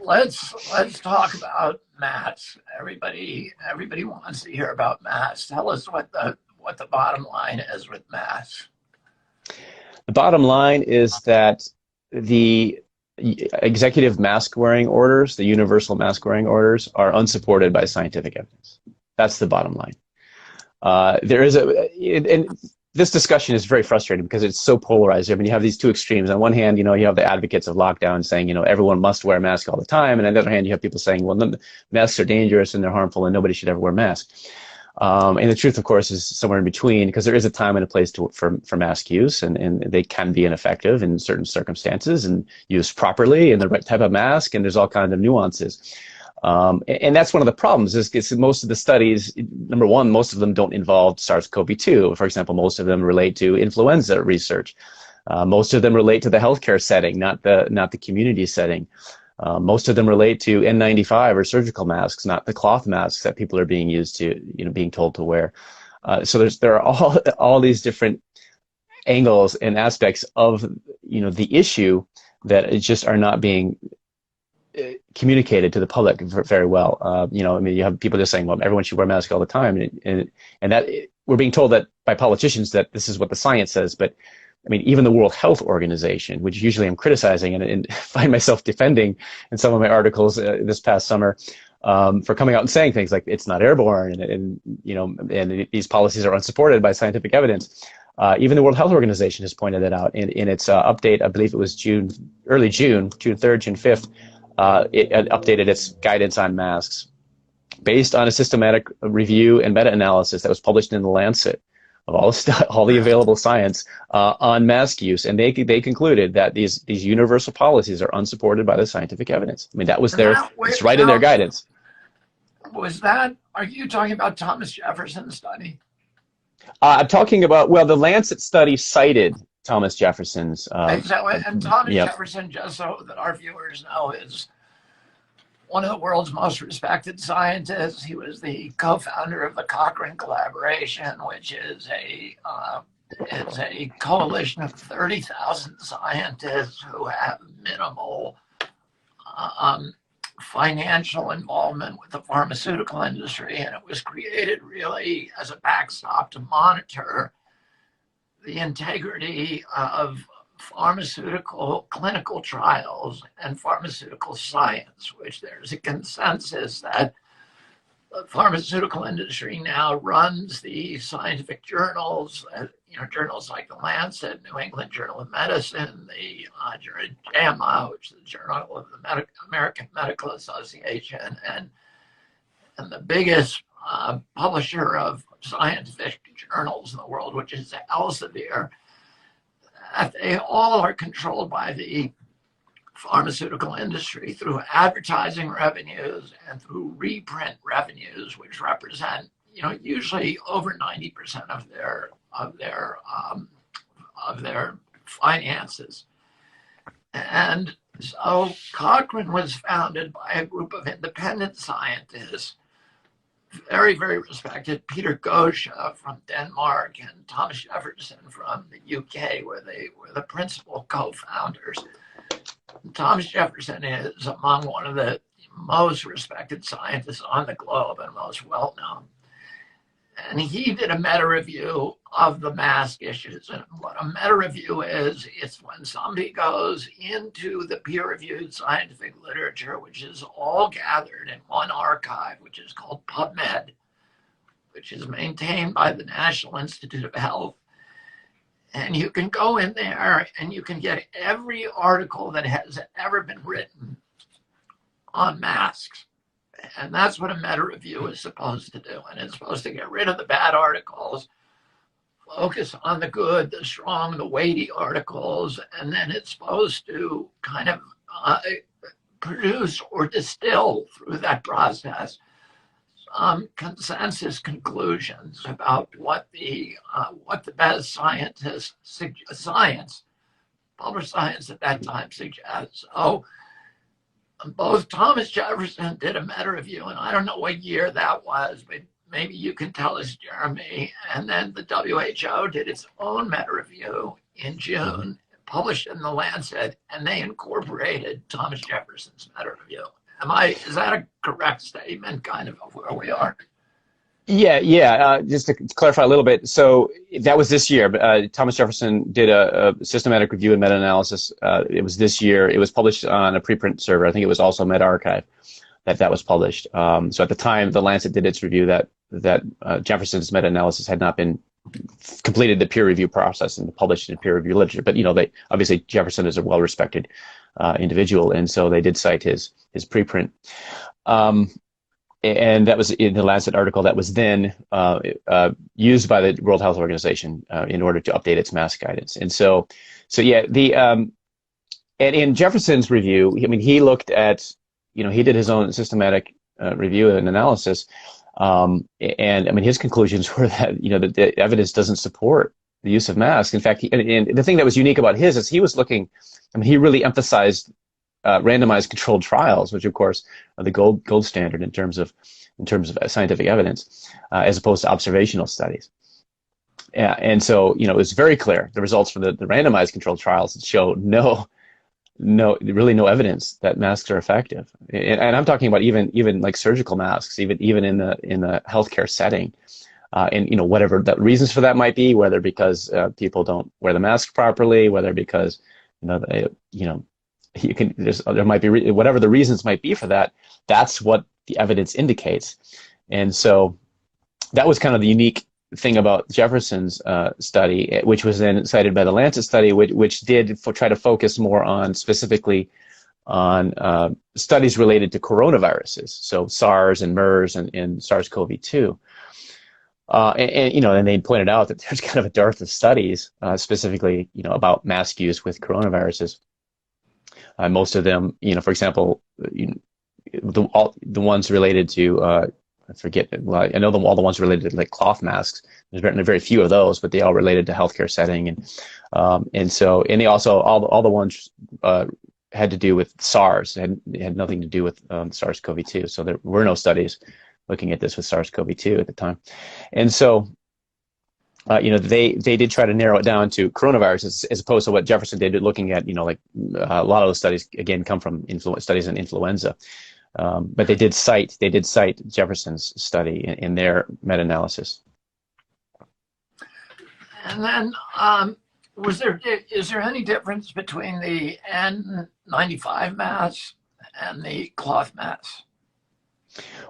let's talk about masks. Everybody wants to hear about masks. Tell us what the bottom line is with masks. The bottom line is that the executive mask wearing orders, the universal mask wearing orders, are unsupported by scientific evidence. That's the bottom line. And this discussion is very frustrating because it's so polarized. I mean, you have these two extremes. On one hand, you have the advocates of lockdown saying, everyone must wear a mask all the time. And on the other hand, you have people saying, well, masks are dangerous and they're harmful and nobody should ever wear masks. And the truth, of course, is somewhere in between, because there is a time and a place for mask use, and they can be ineffective in certain circumstances and used properly in the right type of mask, and there's all kinds of nuances. And that's one of the problems is most of the studies, number one, most of them don't involve SARS-CoV-2. For example, most of them relate to influenza research. Most of them relate to the healthcare setting, not the community setting. Most of them relate to N95 or surgical masks, not the cloth masks that people are being told to wear. So there are all these different angles and aspects of the issue that just are not being communicated to the public very well. I mean, you have people just saying, well, everyone should wear masks all the time, and that we're being told that by politicians that this is what the science says, but I mean, even the World Health Organization, which usually I'm criticizing and find myself defending in some of my articles this past summer, for coming out and saying things like it's not airborne and these policies are unsupported by scientific evidence. Even the World Health Organization has pointed that out in its update. I believe it was early June 3rd, June 5th. It updated its guidance on masks based on a systematic review and meta-analysis that was published in The Lancet of all the available science on mask use, and they concluded that these universal policies are unsupported by the scientific evidence. I mean, that was it's right in their guidance. Are you talking about Thomas Jefferson's study? I'm talking about, well, the Lancet study cited Thomas Jefferson's. Exactly, and Thomas Jefferson, just so that our viewers know, is one of the world's most respected scientists. He was the co-founder of the Cochrane Collaboration, which is a coalition of 30,000 scientists who have minimal financial involvement with the pharmaceutical industry, and it was created really as a backstop to monitor the integrity of pharmaceutical clinical trials and pharmaceutical science, which there's a consensus that the pharmaceutical industry now runs the scientific journals, journals like The Lancet, New England Journal of Medicine, the JAMA, which is the Journal of the American Medical Association, and the biggest publisher of scientific journals in the world, which is Elsevier. They all are controlled by the pharmaceutical industry through advertising revenues and through reprint revenues, which represent, usually over 90% of their finances. And so Cochrane was founded by a group of independent scientists, very, very respected. Peter Gosha from Denmark and Thomas Jefferson from the UK were the principal co-founders. Thomas Jefferson is among one of the most respected scientists on the globe and most well-known. And he did a meta-review of the mask issues. And what a meta-review is, it's when somebody goes into the peer-reviewed scientific literature, which is all gathered in one archive, which is called PubMed, which is maintained by the National Institute of Health. And you can go in there and you can get every article that has ever been written on masks. And that's what a meta-review is supposed to do. And it's supposed to get rid of the bad articles, focus on the good, the strong, the weighty articles, and then it's supposed to kind of produce or distill through that process some consensus conclusions about what the best science, published science at that time suggests. So both Thomas Jefferson did a meta-review, and I don't know what year that was, but maybe you can tell us, Jeremy. And then the WHO did its own meta-review in June published in the Lancet, and they incorporated Thomas Jefferson's meta review. Is that a correct statement, kind of where we are? Yeah. Just to clarify a little bit, so that was this year. Thomas Jefferson did a systematic review and meta-analysis. It was this year. It was published on a preprint server. I think it was also meta-archive that was published. So at the time the Lancet did its review, that Jefferson's meta-analysis had not been completed the peer review process and published in peer review literature. But they obviously Jefferson is a well-respected individual, and so they did cite his preprint. And that was in the Lancet article that was then used by the World Health Organization in order to update its mask guidance. And so yeah, and in Jefferson's review, I mean, he looked at, he did his own systematic review and analysis, and I mean, his conclusions were that that the evidence doesn't support the use of masks. In fact, and the thing that was unique about his is he was looking, I mean, he really emphasized randomized controlled trials, which of course are the gold standard in terms of scientific evidence, as opposed to observational studies. And so it was very clear the results from the randomized controlled trials show really no evidence that masks are effective. And I'm talking about even like surgical masks, even in the healthcare setting. And whatever the reasons for that might be, whether because people don't wear the mask properly, whether because there might be whatever the reasons might be for that. That's what the evidence indicates. And so that was kind of the unique thing about Jefferson's study, which was then cited by the Lancet study, which did try to focus more specifically on studies related to coronaviruses, so SARS and MERS and SARS-CoV-2. And they pointed out that there's kind of a dearth of studies specifically, about mask use with coronaviruses. Most of them, for example, the ones related to, I forget, well, I know all the ones related to like cloth masks. There's very few of those, but they all related to healthcare setting, and they also all the ones had to do with SARS. It had nothing to do with SARS-CoV-2. So there were no studies looking at this with SARS-CoV-2 at the time, and so. They did try to narrow it down to coronaviruses as opposed to what Jefferson did, looking at, like a lot of those studies, again, come from studies in influenza. But they did cite Jefferson's study in their meta-analysis. And then is there any difference between the N95 masks and the cloth masks?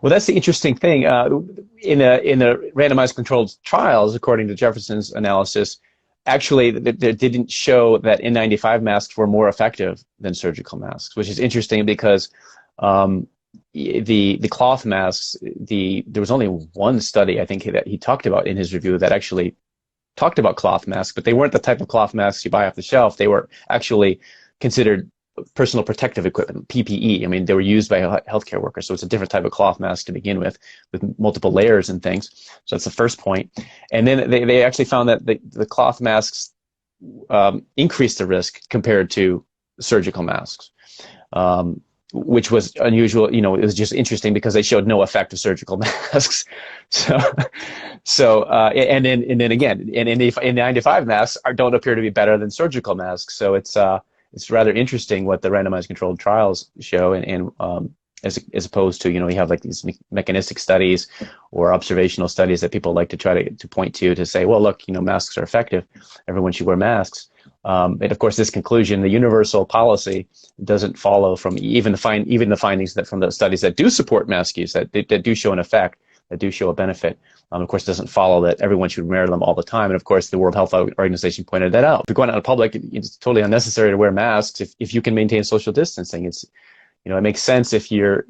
Well, that's the interesting thing. In the randomized controlled trials, according to Jefferson's analysis, actually they didn't show that N95 masks were more effective than surgical masks, which is interesting because the cloth masks, there was only one study I think that he talked about in his review that actually talked about cloth masks, but they weren't the type of cloth masks you buy off the shelf. They were actually considered personal protective equipment, PPE. I mean, they were used by healthcare workers, so it's a different type of cloth mask to begin with multiple layers and things. So that's the first point. And then they actually found that the cloth masks increased the risk compared to surgical masks, which was unusual. It was just interesting because they showed no effect of surgical masks. And then again, N95 masks don't appear to be better than surgical masks. So it's rather interesting what the randomized controlled trials show, and as opposed to, you have like these mechanistic studies or observational studies that people like to try to point to say, well, look, masks are effective. Everyone should wear masks. And of course, this conclusion, the universal policy, doesn't follow from even the findings from the studies that do support mask use, that do show an effect, that do show a benefit. Of course, doesn't follow that everyone should wear them all the time. And of course, the World Health Organization pointed that out. If you're going out in public, it's totally unnecessary to wear masks if you can maintain social distancing. It makes sense if you're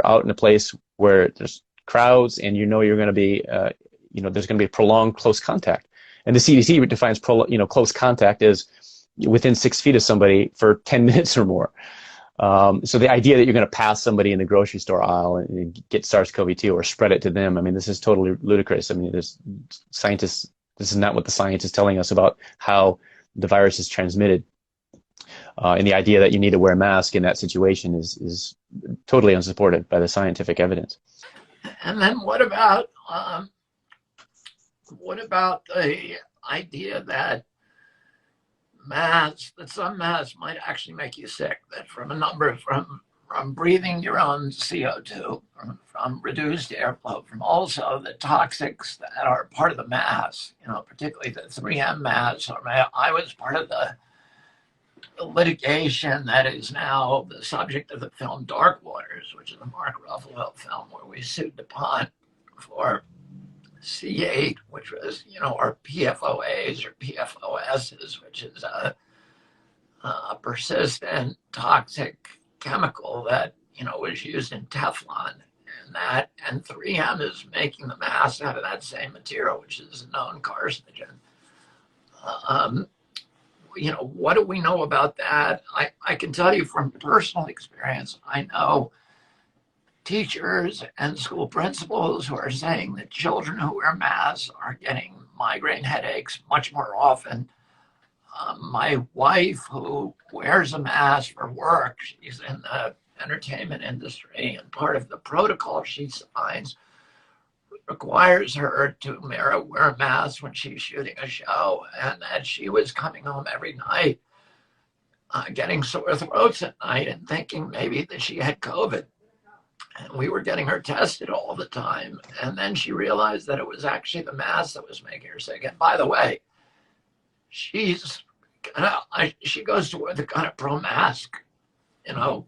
out in a place where there's crowds and you're going to be, there's going to be prolonged close contact. And the CDC defines close contact as within 6 feet of somebody for 10 minutes or more. So the idea that you're going to pass somebody in the grocery store aisle and get SARS-CoV-2 or spread it to them, I mean, this is totally ludicrous. I mean, this is not what the science is telling us about how the virus is transmitted. And the idea that you need to wear a mask in that situation is totally unsupported by the scientific evidence. And then what about the idea that that some masks might actually make you sick, that from breathing your own CO2, from reduced airflow, from also the toxics that are part of the mask, particularly the 3M masks. I was part of the litigation that is now the subject of the film Dark Waters, which is a Mark Ruffalo film where we sued DuPont for C8, which was, or PFOAs or PFOSs, which is a persistent toxic chemical that, was used in Teflon. And 3M is making the mask out of that same material, which is a known carcinogen. What do we know about that? I can tell you from personal experience, I know teachers and school principals who are saying that children who wear masks are getting migraine headaches much more often. My wife, who wears a mask for work, she's in the entertainment industry, and part of the protocol she signs requires her to wear a mask when she's shooting a show, and that she was coming home every night getting sore throats at night and thinking maybe that she had COVID. And we were getting her tested all the time. And then she realized that it was actually the mask that was making her sick. And by the way, she goes to the kind of pro-mask,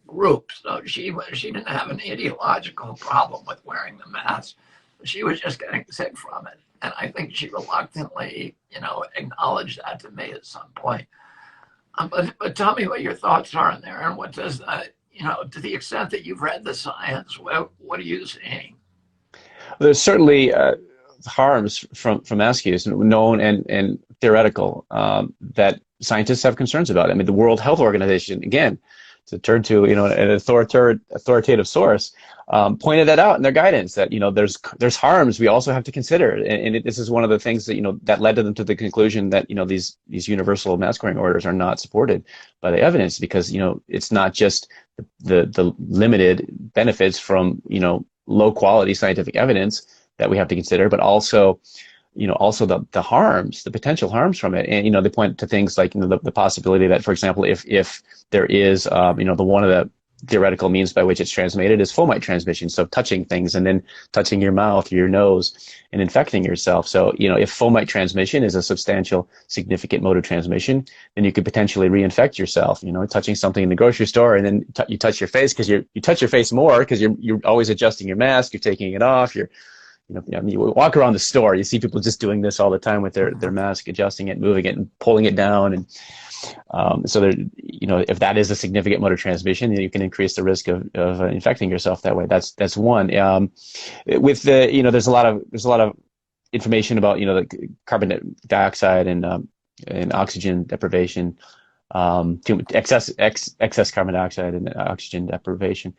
group. So she didn't have an ideological problem with wearing the mask. She was just getting sick from it. And I think she reluctantly, acknowledged that to me at some point. But tell me what your thoughts are on there, and what does that, to the extent that you've read the science, what are you seeing? There's certainly harms from mask use, known and theoretical, that scientists have concerns about. I mean, the World Health Organization, again, to turn to an authoritative source, pointed that out in their guidance, that there's harms we also have to consider, and this is one of the things that that led to them to the conclusion that these universal mask wearing orders are not supported by the evidence, because it's not just the limited benefits from low quality scientific evidence that we have to consider, but also the harms, the potential harms from it. And they point to things like the possibility that, for example, if there is one of the theoretical means by which it's transmitted is fomite transmission, so touching things and then touching your mouth or your nose and infecting yourself. So if fomite transmission is a substantial, significant mode of transmission, then you could potentially reinfect yourself. Touching something in the grocery store, and then you touch your face, because you touch your face more because you're always adjusting your mask, you're taking it off, you walk around the store, you see people just doing this all the time with their mask, adjusting it, moving it, and pulling it down. And so there, if that is a significant mode of transmission, then you can increase the risk of infecting yourself that way. That's one. With the, there's a lot of information about, the carbon dioxide and oxygen deprivation, excess carbon dioxide and oxygen deprivation.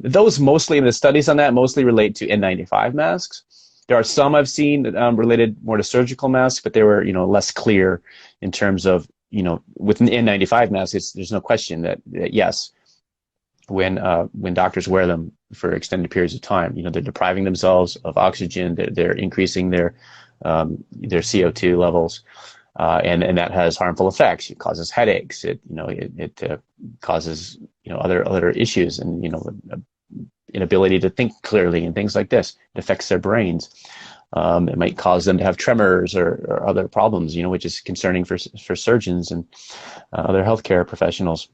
Those mostly, the studies on that mostly relate to N95 masks. There are some I've seen related more to surgical masks, but they were, less clear in terms of, with an N95 mask, there's no question that yes, when doctors wear them for extended periods of time, they're depriving themselves of oxygen, they're increasing their CO2 levels. And that has harmful effects. It causes headaches. It causes other issues, and inability to think clearly and things like this. It affects their brains. It might cause them to have tremors or other problems, which is concerning for surgeons and other healthcare professionals.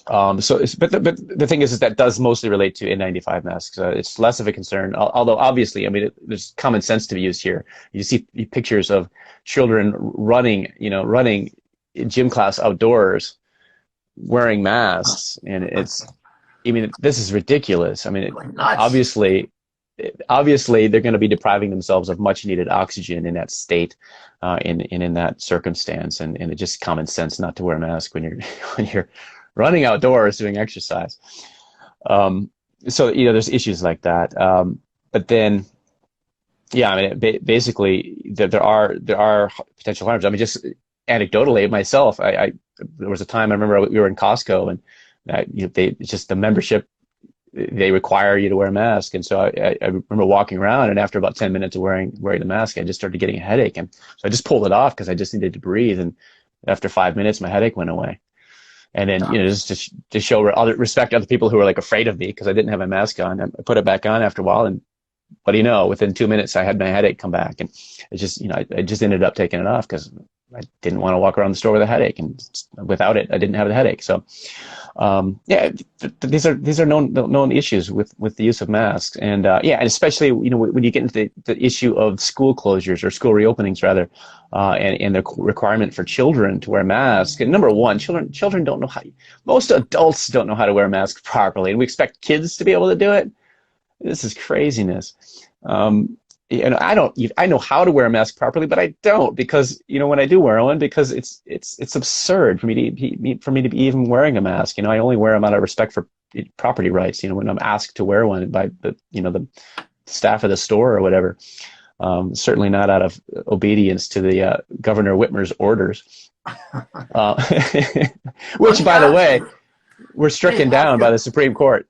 But the thing is that does mostly relate to N95 masks. It's less of a concern, although obviously, there's common sense to be used here. You see pictures of children running in gym class outdoors wearing masks, and this is ridiculous. Obviously they're going to be depriving themselves of much needed oxygen in that state, in that circumstance, and it's just common sense not to wear a mask when you're running outdoors doing exercise. So there's issues like that. But then, basically there are potential harms. Just anecdotally myself, there was a time I remember we were in Costco, and it's just the membership, they require you to wear a mask. And so I remember walking around, and after about 10 minutes of wearing the mask, I just started getting a headache. And so I just pulled it off because I just needed to breathe. And After 5 minutes, my headache went away. And then, just to show respect to other people who were like afraid of me because I didn't have my mask on. I put it back on after a while, and what do you know? Within 2 minutes, I had my headache come back, and it just, I just ended up taking it off because I didn't want to walk around the store with a headache, and without it, I didn't have the headache. So, these are known issues with the use of masks, and and especially when you get into the issue of school closures or school reopenings rather, and the requirement for children to wear masks. And number one, children don't know how. Most adults don't know how to wear masks properly, and we expect kids to be able to do it. This is craziness. I know how to wear a mask properly, but I don't because when I do wear one, because it's absurd for me to be even wearing a mask. I only wear them out of respect for property rights. When I'm asked to wear one by the staff of the store or whatever. Certainly not out of obedience to the Governor Whitmer's orders, which, by the way, were stricken down by the Supreme Court.